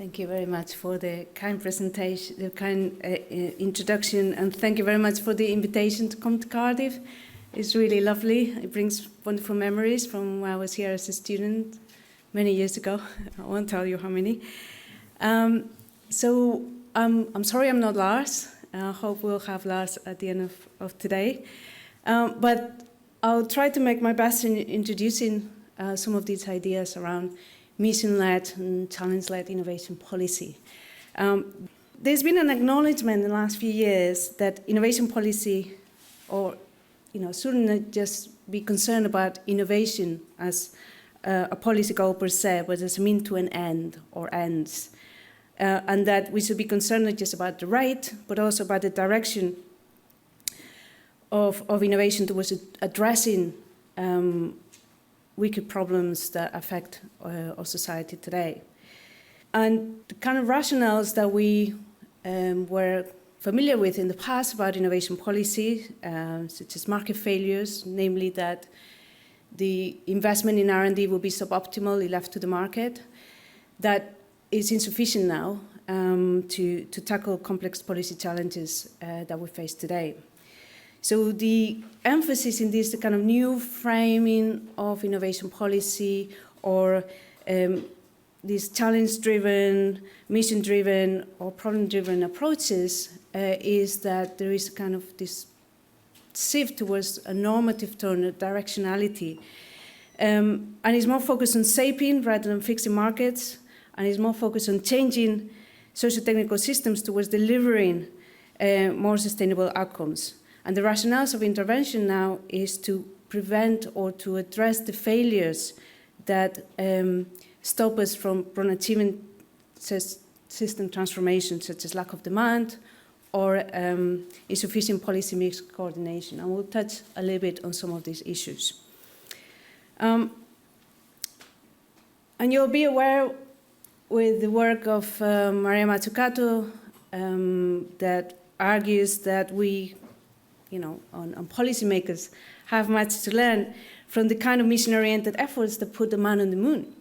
Thank you very much for the kind presentation, the kind introduction, and thank you very much for the invitation to come to Cardiff. It's really lovely. It brings wonderful memories from when I was here as a student many years ago. I won't tell you how many. So I'm sorry I'm not Lars. I hope we'll have Lars at the end of today. But I'll try to make my best in introducing some of these ideas around mission-led and challenge-led innovation policy. There's been an acknowledgement in the last few years that innovation policy, or shouldn't just be concerned about innovation as a policy goal per se, but as a mean to an end or ends, and that we should be concerned not just about the rate, but also about the direction of innovation towards addressing wicked problems that affect our society today. And the kind of rationales that we were familiar with in the past about innovation policy, such as market failures, namely that the investment in R&D will be suboptimal if left to the market, that is insufficient now to tackle complex policy challenges that we face today. So the emphasis in this, the kind of new framing of innovation policy, or these challenge-driven, mission-driven, or problem-driven approaches, is that there is kind of this shift towards a normative tone, a directionality, and it's more focused on shaping rather than fixing markets, and it's more focused on changing socio-technical systems towards delivering more sustainable outcomes. And the rationales of intervention now is to prevent or to address the failures that stop us from achieving system transformation, such as lack of demand or insufficient policy mix coordination. And we'll touch a little bit on some of these issues. And you'll be aware with the work of Maria Mazzucato that argues that we on policymakers have much to learn from the kind of mission-oriented efforts that put the man on the moon.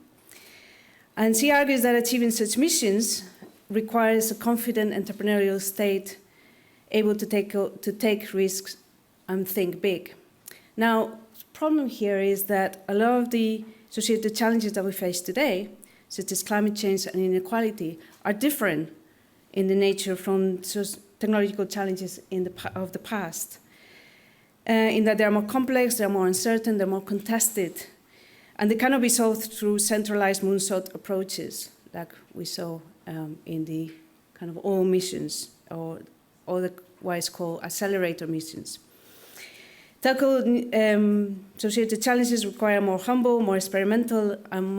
And she argues that achieving such missions requires a confident entrepreneurial state able to take risks and think big. Now, the problem here is that a lot of the associated challenges that we face today, such as climate change and inequality, are different in the nature from technological challenges of the past. In that they are more complex, they are more uncertain, they're more contested, and they cannot be solved through centralized moonshot approaches, like we saw in the kind of all missions, or otherwise called accelerator missions. Tackle associated challenges require a more humble, more experimental, and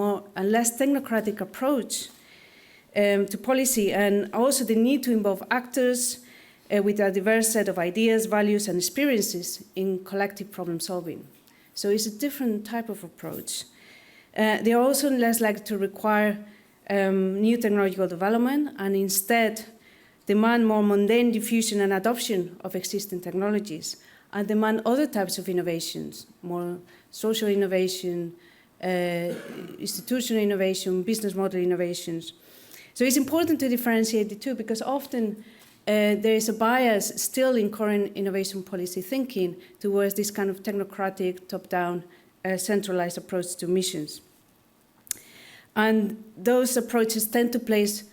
less technocratic approach to policy, and also the need to involve actors with a diverse set of ideas, values, and experiences in collective problem solving. So it's a different type of approach. They are also less likely to require new technological development, and instead demand more mundane diffusion and adoption of existing technologies, and demand other types of innovations, more social innovation, institutional innovation, business model innovations. So it's important to differentiate the two, because often there is a bias still in current innovation policy thinking towards this kind of technocratic, top-down, centralized approach to missions. And those approaches tend to place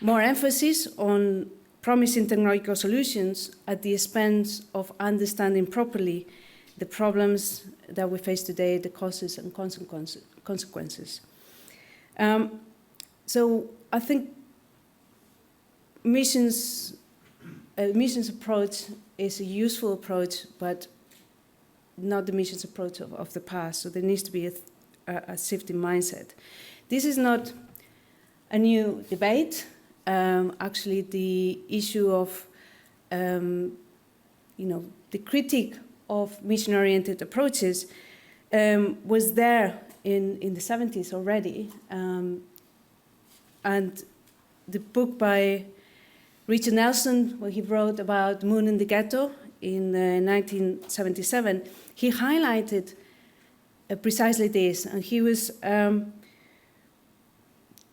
more emphasis on promising technological solutions at the expense of understanding properly the problems that we face today, the causes and consequences. So I think missions approach is a useful approach, but not the missions approach of the past. So there needs to be a shift in mindset. This is not a new debate. Actually, the issue of the critique of mission-oriented approaches was there in the 70s already, and the book by Richard Nelson, where he wrote about Moon in the Ghetto in 1977, he highlighted precisely this, and he was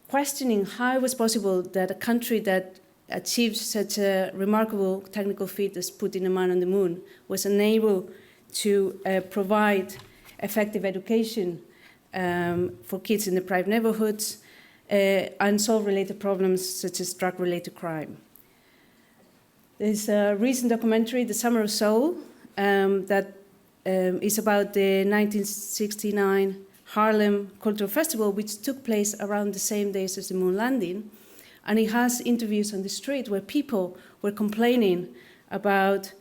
questioning how it was possible that a country that achieved such a remarkable technical feat as putting a man on the moon was unable to provide effective education for kids in the private neighborhoods and solve related problems such as drug-related crime. There's a recent documentary, The Summer of Soul, that is about the 1969 Harlem Cultural Festival, which took place around the same days as the moon landing. And it has interviews on the street where people were complaining about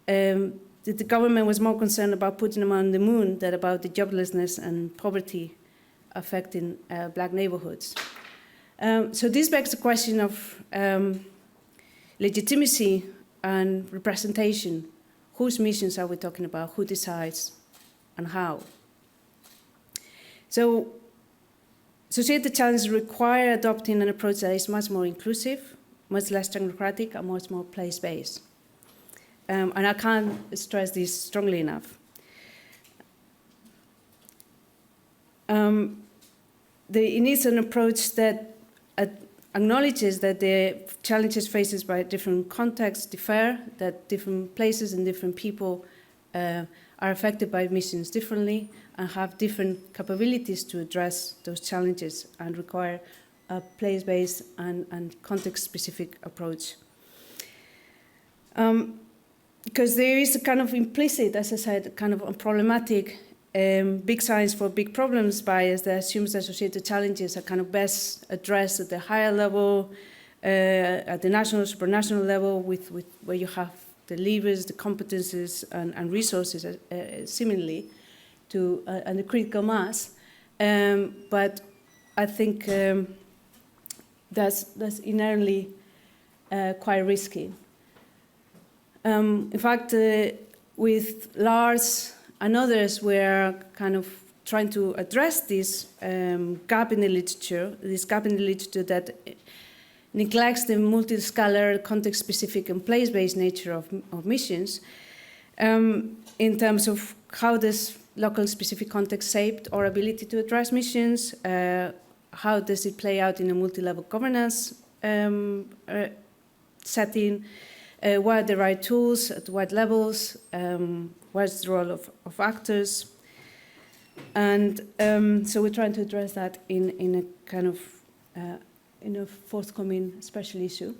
that the government was more concerned about putting them on the moon than about the joblessness and poverty affecting black neighborhoods. So this begs the question of legitimacy and representation. Whose missions are we talking about? Who decides and how? So societal challenges require adopting an approach that is much more inclusive, much less technocratic, and much more place-based. And I can't stress this strongly enough. It needs an approach that acknowledges that the challenges faced by different contexts differ, that different places and different people are affected by missions differently and have different capabilities to address those challenges and require a place-based and context-specific approach. Because there is a kind of implicit, as I said, kind of problematic big science for big problems bias that assumes that societal challenges are kind of best addressed at the higher level, at the national, supranational level, with where you have the levers, the competences, and resources similarly to and the critical mass. But I think that's inherently quite risky. In fact, with Lars and others, we're kind of trying to address this gap in the literature, that neglects the multi-scalar, context-specific, and place-based nature of missions in terms of how does local specific context shaped our ability to address missions, how does it play out in a multi-level governance setting, what are the right tools, at what levels, what's the role of actors. And so we're trying to address that in a kind of in a forthcoming special issue.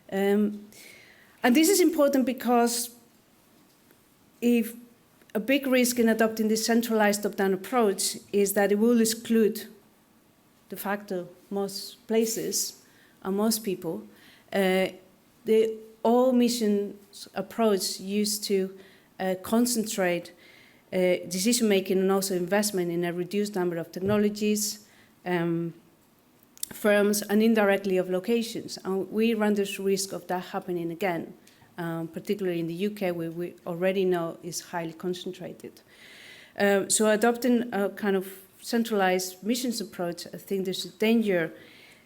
And this is important because if a big risk in adopting this centralized top-down approach is that it will exclude de facto most places and most people. The all missions approach used to concentrate decision-making and also investment in a reduced number of technologies, firms, and indirectly of locations. And we run this risk of that happening again, particularly in the UK, where we already know is highly concentrated. So adopting a kind of centralized missions approach, I think there's a danger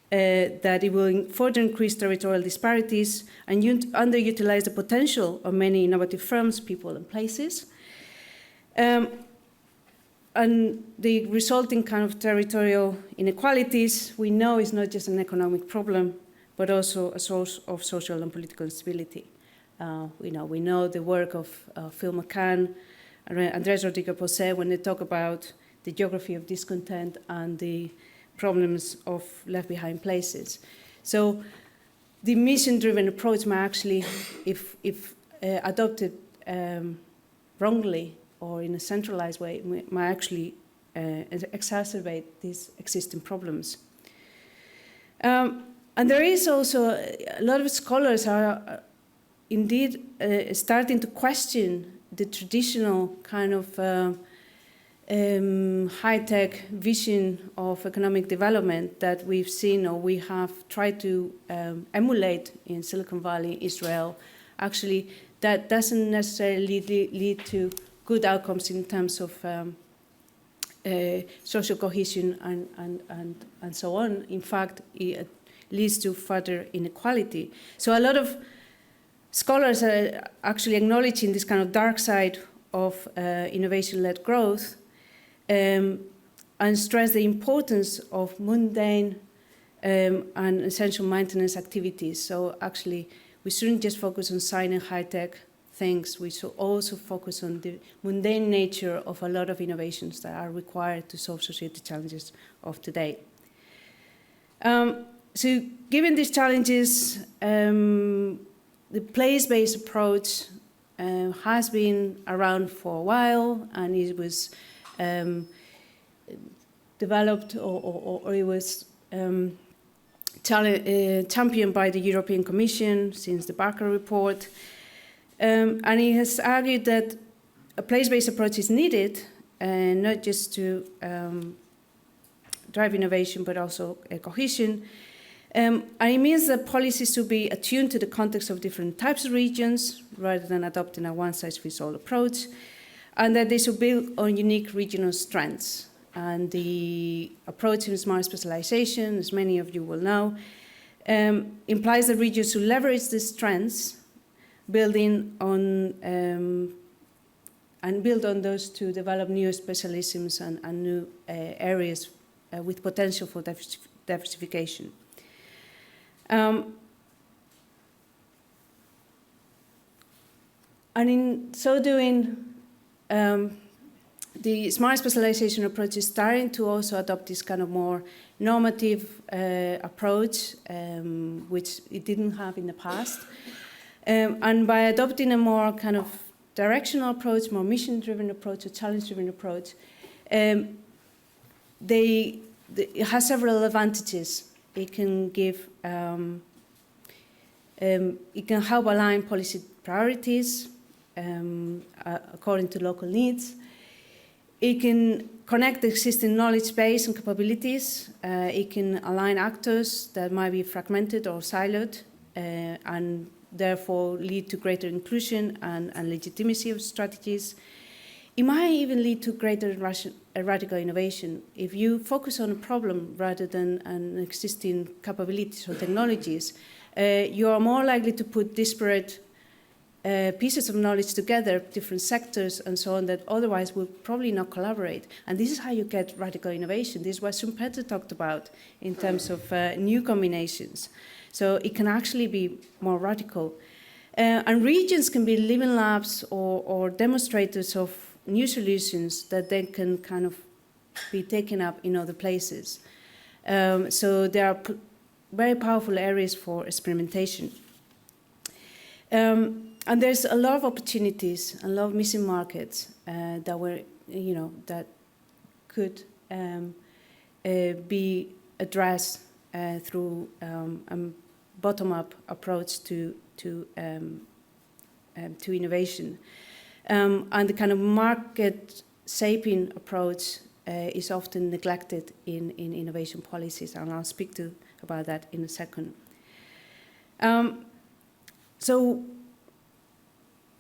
that it will further increase territorial disparities and underutilize the potential of many innovative firms, people, and places. And the resulting kind of territorial inequalities, we know, is not just an economic problem, but also a source of social and political instability. We know the work of Phil McCann and Andrés Rodríguez-Posé when they talk about the geography of discontent and the problems of left-behind places. So the mission-driven approach might actually, if adopted wrongly or in a centralized way, might actually exacerbate these existing problems. And there is also a lot of scholars are indeed starting to question the traditional kind of high-tech vision of economic development that we've seen or we have tried to emulate in Silicon Valley, Israel. Actually, that doesn't necessarily lead to good outcomes in terms of social cohesion and so on. In fact, it leads to further inequality. So a lot of scholars are actually acknowledging this kind of dark side of innovation-led growth, and stress the importance of mundane and essential maintenance activities. So actually, we shouldn't just focus on signing high-tech things. We should also focus on the mundane nature of a lot of innovations that are required to solve society challenges of today. So given these challenges, the place-based approach has been around for a while, and it was developed or it was championed by the European Commission since the Barker report. And he has argued that a place-based approach is needed, not just to drive innovation, but also cohesion. And it means that policies should be attuned to the context of different types of regions, rather than adopting a one-size-fits-all approach, and that they should build on unique regional strengths. And the approach in smart specialization, as many of you will know, implies that regions should leverage these strengths, building on and build on those to develop new specialisms and new areas with potential for diversification. And in so doing, the smart specialization approach is starting to also adopt this kind of more normative approach, which it didn't have in the past. And by adopting a more kind of directional approach, more mission-driven approach, a challenge-driven approach, it has several advantages. It can give, it can help align policy priorities according to local needs. It can connect the existing knowledge base and capabilities. It can align actors that might be fragmented or siloed, and therefore lead to greater inclusion and legitimacy of strategies. It might even lead to greater radical innovation. If you focus on a problem rather than an existing capabilities or technologies, you are more likely to put disparate pieces of knowledge together, different sectors and so on, that otherwise will probably not collaborate. And this is how you get radical innovation. This is what Schumpeter talked about in terms of new combinations. So it can actually be more radical. And regions can be living labs or demonstrators of new solutions that then can kind of be taken up in other places. So there are very powerful areas for experimentation. And there's a lot of opportunities, a lot of missing markets that were, that could be addressed through a bottom-up approach to innovation. And the kind of market-shaping approach is often neglected in innovation policies, and I'll speak about that in a second. So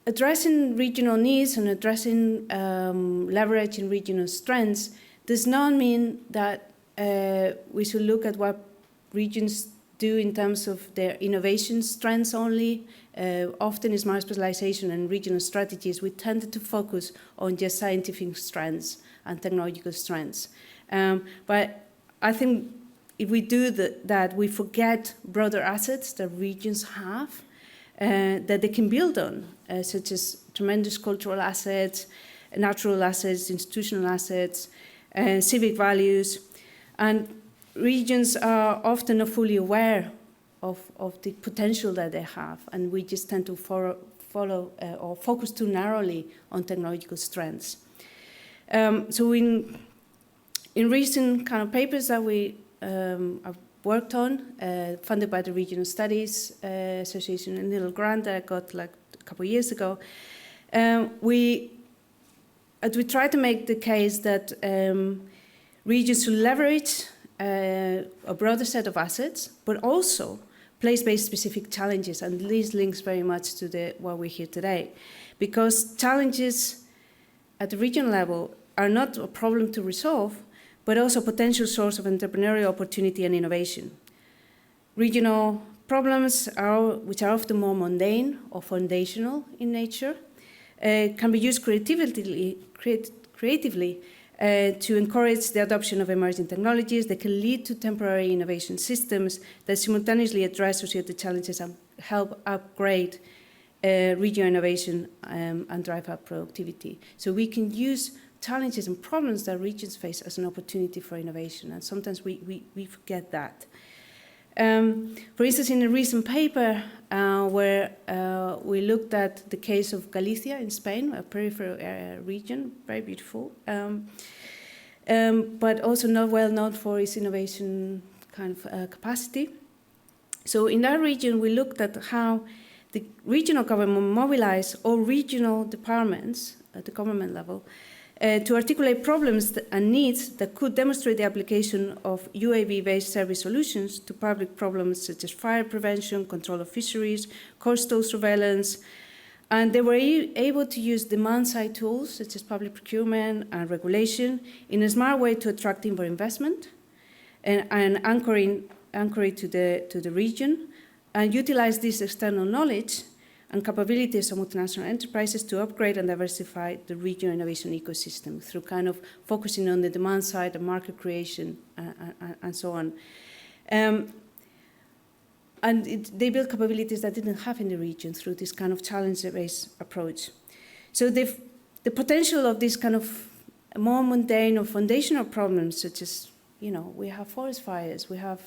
addressing regional needs and addressing leveraging regional strengths does not mean that we should look at what regions do in terms of their innovation strengths only. Often in smart specialization and regional strategies, we tended to focus on just scientific strengths and technological strengths. But I think if we do that, we forget broader assets that regions have that they can build on, such as tremendous cultural assets, natural assets, institutional assets, civic values. And regions are often not fully aware of the potential that they have, and we just tend to follow or focus too narrowly on technological strengths. So in recent kind of papers that we have worked on, funded by the Regional Studies Association, a little grant that I got like a couple of years ago, we try to make the case that regions should leverage a broader set of assets, but also place-based specific challenges, and this links very much to what we hear today, because challenges at the regional level are not a problem to resolve, but also a potential source of entrepreneurial opportunity and innovation. Regional problems, which are often more mundane or foundational in nature, can be used creatively to encourage the adoption of emerging technologies that can lead to temporary innovation systems that simultaneously address societal challenges and help upgrade regional innovation and drive up productivity. So we can use challenges and problems that regions face as an opportunity for innovation, and sometimes we forget that. For instance, in a recent paper where we looked at the case of Galicia in Spain, a peripheral region, very beautiful, but also not well known for its innovation kind of capacity. So in that region, we looked at how the regional government mobilized all regional departments at the government level to articulate problems and needs that could demonstrate the application of UAV-based service solutions to public problems such as fire prevention, control of fisheries, coastal surveillance, and they were able to use demand-side tools such as public procurement and regulation in a smart way to attract inward investment and anchor it to the region, and utilize this external knowledge and capabilities of multinational enterprises to upgrade and diversify the regional innovation ecosystem through kind of focusing on the demand side, the market creation, and so on. They built capabilities that didn't have in the region through this kind of challenge-based approach. So the potential of this kind of more mundane or foundational problems, such as, we have forest fires, we have,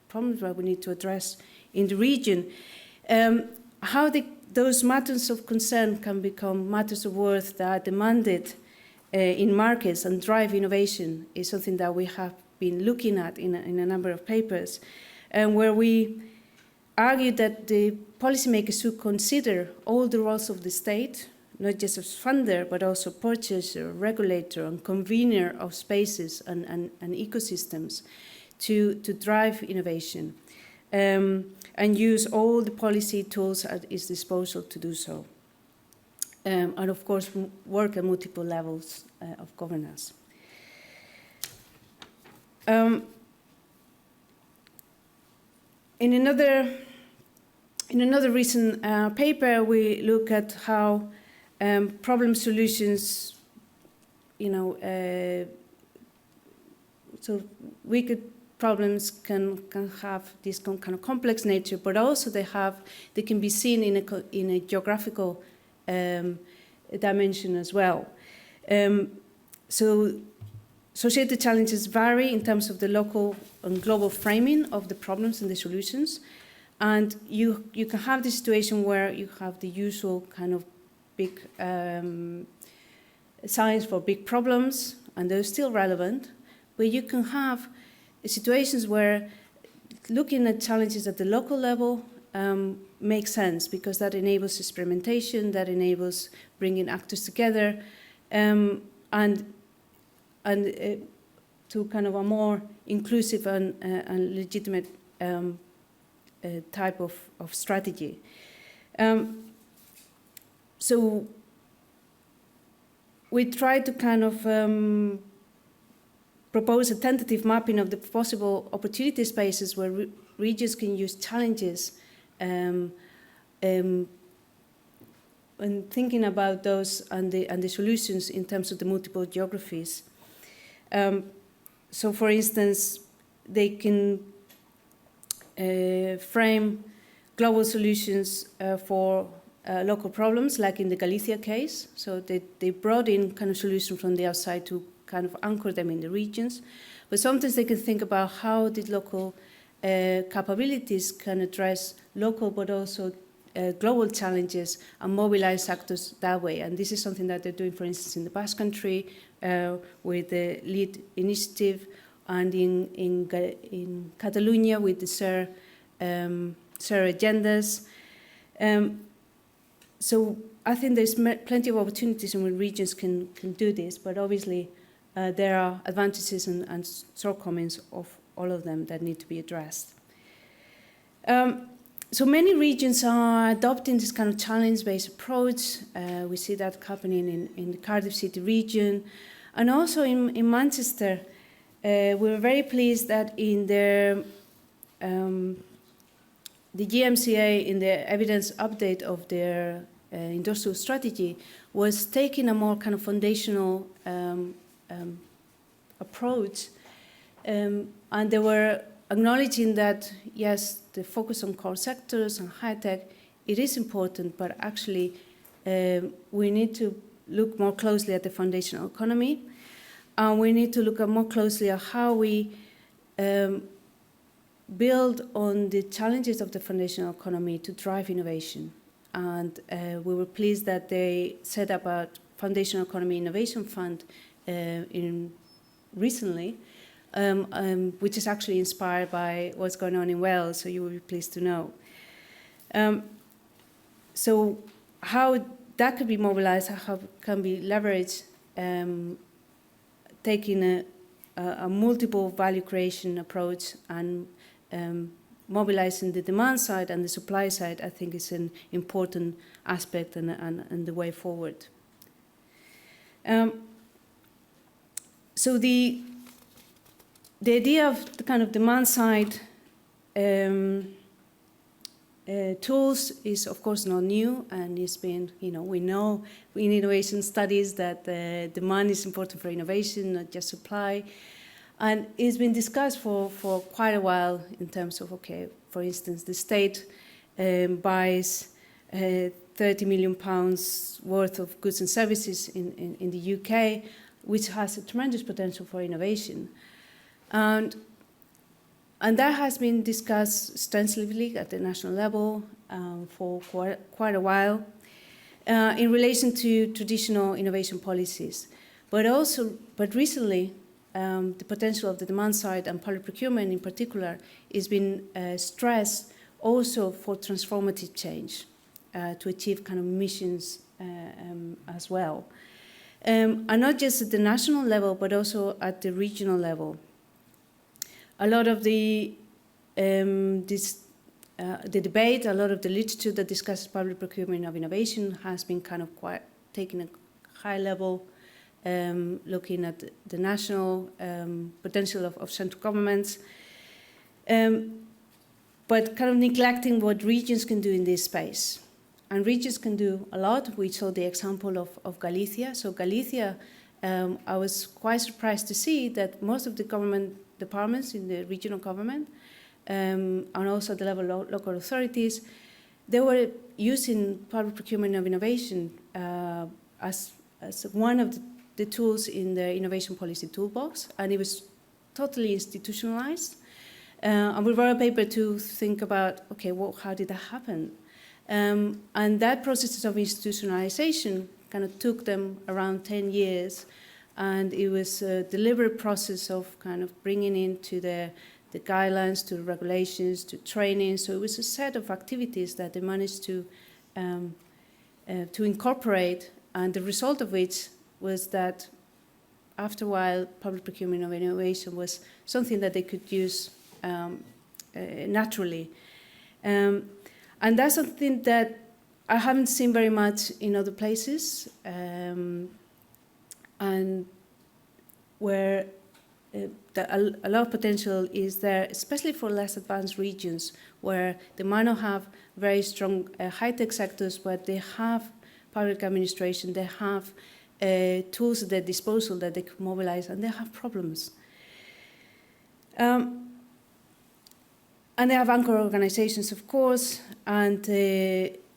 problems that we need to address in the region, how those matters of concern can become matters of worth that are demanded in markets and drive innovation is something that we have been looking at in a number of papers, and where we argue that the policymakers should consider all the roles of the state, not just as funder, but also purchaser, regulator, and convener of spaces and ecosystems to drive innovation. And use all the policy tools at its disposal to do so. And of course, work at multiple levels of governance. In another recent paper, we look at how problem solutions, so we could problems can have this kind of complex nature, but also they can be seen in a geographical dimension as well. So societal challenges vary in terms of the local and global framing of the problems and the solutions, and you can have the situation where you have the usual kind of big science for big problems, and they're still relevant, but you can have situations where looking at challenges at the local level makes sense, because that enables experimentation, that enables bringing actors together, and to kind of a more inclusive and legitimate type of strategy. So we try to kind of propose a tentative mapping of the possible opportunity spaces where regions can use challenges and thinking about those and the solutions in terms of the multiple geographies. So for instance, they can frame global solutions for local problems, like in the Galicia case. So they brought in kind of solutions from the outside to kind of anchor them in the regions. But sometimes they can think about how the local capabilities can address local but also global challenges and mobilize actors that way. And this is something that they're doing, for instance, in the Basque Country with the LEAD initiative, and in Catalonia with the SER agendas. So I think there's plenty of opportunities in which regions can do this, but obviously there are advantages and shortcomings of all of them that need to be addressed. So many regions are adopting this kind of challenge-based approach. We see that happening in the Cardiff City region. And also in Manchester, we were very pleased that in the GMCA, in the evidence update of their industrial strategy was taking a more kind of foundational approach, and they were acknowledging that, yes, the focus on core sectors and high-tech, it is important, but actually we need to look more closely at the foundational economy, and we need to look at more closely at how we build on the challenges of the foundational economy to drive innovation. And we were pleased that they set up a Foundational Economy Innovation Fund recently, which is actually inspired by what's going on in Wales, so you will be pleased to know. So how that could be mobilized, how it can be leveraged, taking a multiple value creation approach and mobilizing the demand side and the supply side, I think is an important aspect and the way forward. So the idea of the kind of demand side tools is, of course, not new, and it's been, we know in innovation studies that demand is important for innovation, not just supply. And it's been discussed for quite a while in terms of, okay, for instance, the state buys £30 million worth of goods and services in the UK, which has a tremendous potential for innovation. And that has been discussed extensively at the national level for quite a while in relation to traditional innovation policies. But recently, the potential of the demand side and public procurement in particular has been stressed also for transformative change to achieve kind of missions as well. And not just at the national level, but also at the regional level. A lot of the debate, a lot of the literature that discusses public procurement of innovation has been kind of quite taking a high level, looking at the national potential of central governments, but kind of neglecting what regions can do in this space. And regions can do a lot. We saw the example of Galicia. So Galicia, I was quite surprised to see that most of the government departments in the regional government and also at the level of local authorities, they were using public procurement of innovation as one of the tools in the innovation policy toolbox, and it was totally institutionalized. And we wrote a paper to think about, okay, well, how did that happen? And that process of institutionalization kind of took them around 10 years, and it was a deliberate process of kind of bringing into the guidelines, to regulations, to training. So it was a set of activities that they managed to incorporate, and the result of which was that after a while, public procurement of innovation was something that they could use naturally. And that's something that I haven't seen very much in other places, and where a lot of potential is there, especially for less advanced regions, where they might not have very strong high-tech sectors, but they have public administration, they have tools at their disposal that they can mobilize, and they have problems. And they have anchor organizations, of course, and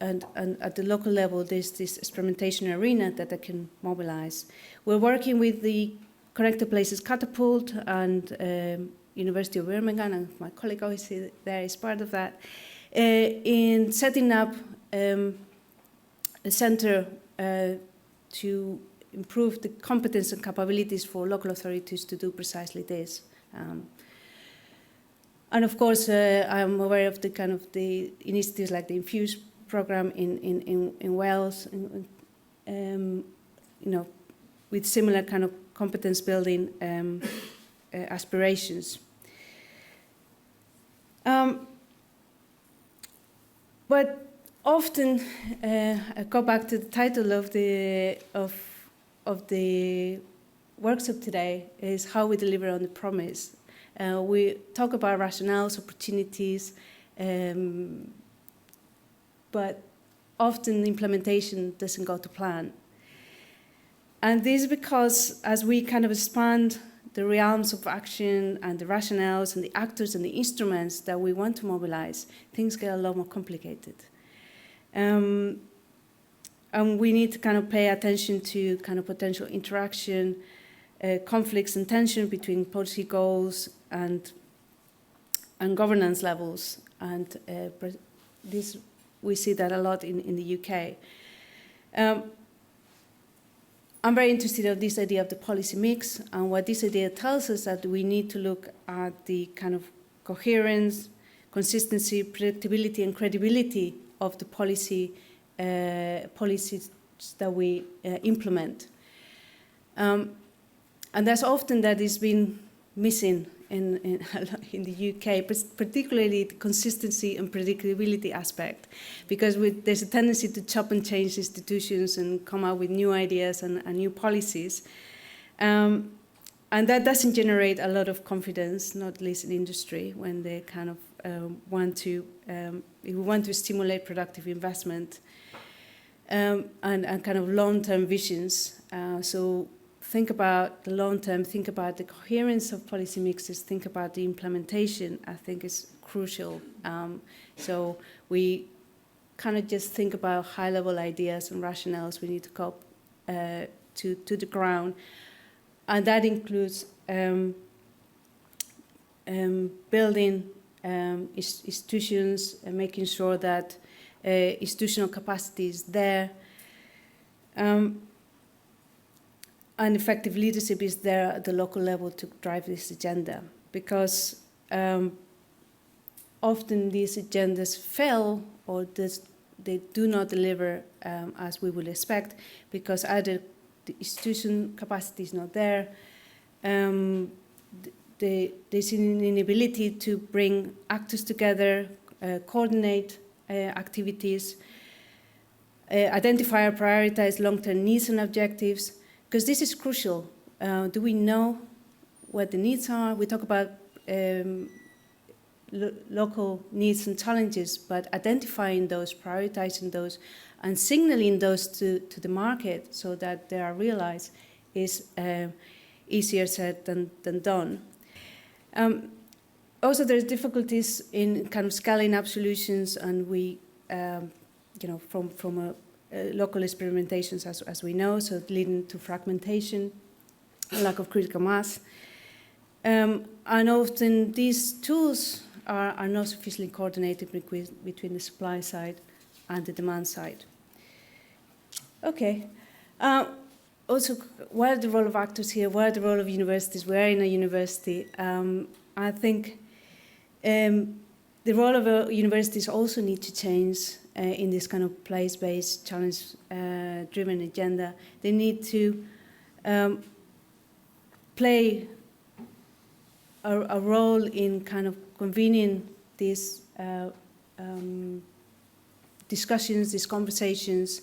at the local level, there's this experimentation arena that they can mobilize. We're working with the Connected Places Catapult and University of Birmingham, and my colleague obviously there is part of that, in setting up a center to improve the competence and capabilities for local authorities to do precisely this. And of course, I'm aware of the kind of the initiatives like the Infuse program in Wales, with similar kind of competence building aspirations. But often, I go back to the title of the workshop today is how we deliver on the promise. We talk about rationales, opportunities, but often the implementation doesn't go to plan. And this is because as we kind of expand the realms of action and the rationales and the actors and the instruments that we want to mobilize, things get a lot more complicated. And we need to kind of pay attention to kind of potential interaction, conflicts and tension between policy goals and governance levels. And this, we see that a lot in the UK. I'm very interested in this idea of the policy mix, and what this idea tells us that we need to look at the kind of coherence, consistency, predictability, and credibility of the policies that we implement. And that's often that is been missing in the UK, particularly the consistency and predictability aspect, because there's a tendency to chop and change institutions and come up with new ideas and new policies. And that doesn't generate a lot of confidence, not least in industry, when they kind of want to stimulate productive investment and kind of long-term visions. So think about the long term, think about the coherence of policy mixes, think about the implementation, I think is crucial. So we kind of just think about high-level ideas and rationales we need to go to the ground. And that includes building institutions and making sure that institutional capacity is there. And effective leadership is there at the local level to drive this agenda, because often these agendas fail or they do not deliver as we would expect, because either the institution capacity is not there, there's an inability to bring actors together, coordinate activities, identify or prioritize long-term needs and objectives. Because this is crucial. Do we know what the needs are? We talk about local needs and challenges, but identifying those, prioritizing those, and signaling those to the market so that they are realized is easier said than done. Also, there's difficulties in kind of scaling up solutions, and we, from a local experimentations, as we know, so leading to fragmentation, lack of critical mass. And often these tools are not sufficiently coordinated between the supply side and the demand side. Okay. Also, what are the role of actors here? What are the role of universities? We're in a university. I think the role of universities also need to change in this kind of place-based, challenge-driven agenda. They need to play a role in kind of convening these discussions, these conversations.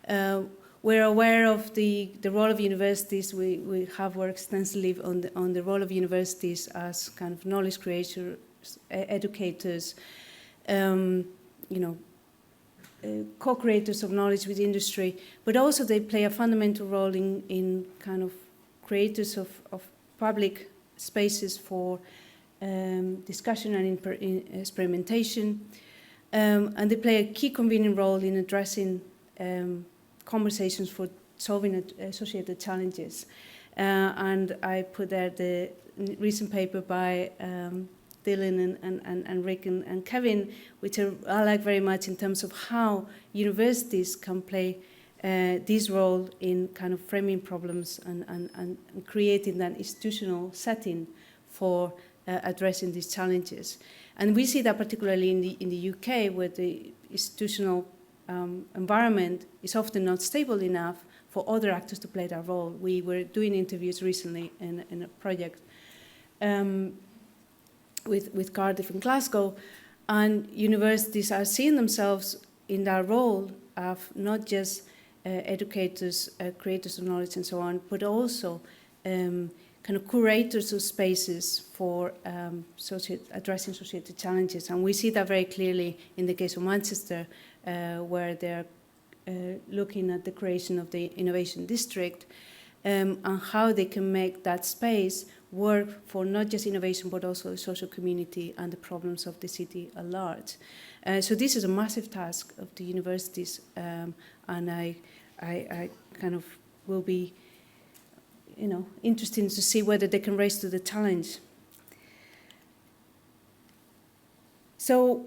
We're aware of the role of universities. We have worked extensively on the role of universities as kind of knowledge creators, educators, co-creators of knowledge with industry, but also they play a fundamental role in kind of creators of public spaces for discussion and experimentation, and they play a key convening role in addressing conversations for solving associated challenges. And I put there the recent paper by Dylan and Rick and Kevin, which I like very much in terms of how universities can play this role in kind of framing problems and creating that institutional setting for addressing these challenges. And we see that particularly in the UK, where the institutional environment is often not stable enough for other actors to play that role. We were doing interviews recently in a project with Cardiff and Glasgow, and universities are seeing themselves in that role of not just educators, creators of knowledge and so on, but also kind of curators of spaces for addressing societal challenges. And we see that very clearly in the case of Manchester, where they're looking at the creation of the Innovation District, and how they can make that space work for not just innovation, but also the social community and the problems of the city at large. So this is a massive task of the universities, and I kind of will be, interesting to see whether they can rise to the challenge. So,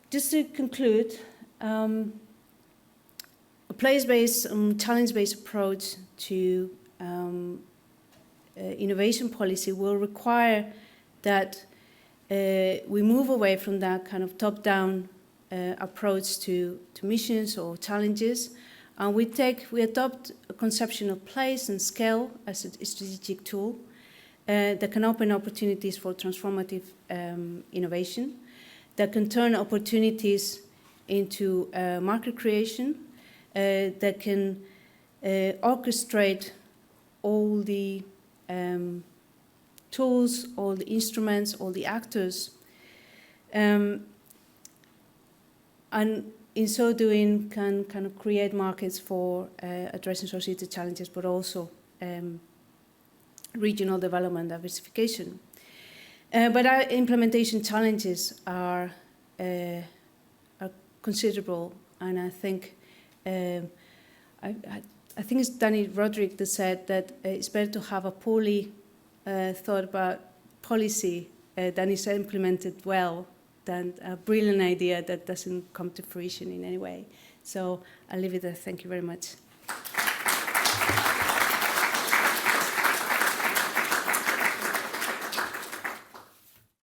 just to conclude, a place-based, challenge-based approach to innovation policy will require that we move away from that kind of top-down approach to missions or challenges, and we adopt a conception of place and scale as a strategic tool that can open opportunities for transformative innovation, that can turn opportunities into market creation, that can orchestrate all the tools, all the instruments, all the actors, and in so doing can kind of create markets for addressing societal challenges, but also regional development diversification. But our implementation challenges are considerable, and I think I think it's Danny Roderick that said that it's better to have a poorly thought about policy that is implemented well than a brilliant idea that doesn't come to fruition in any way. So I'll leave it there. Thank you very much.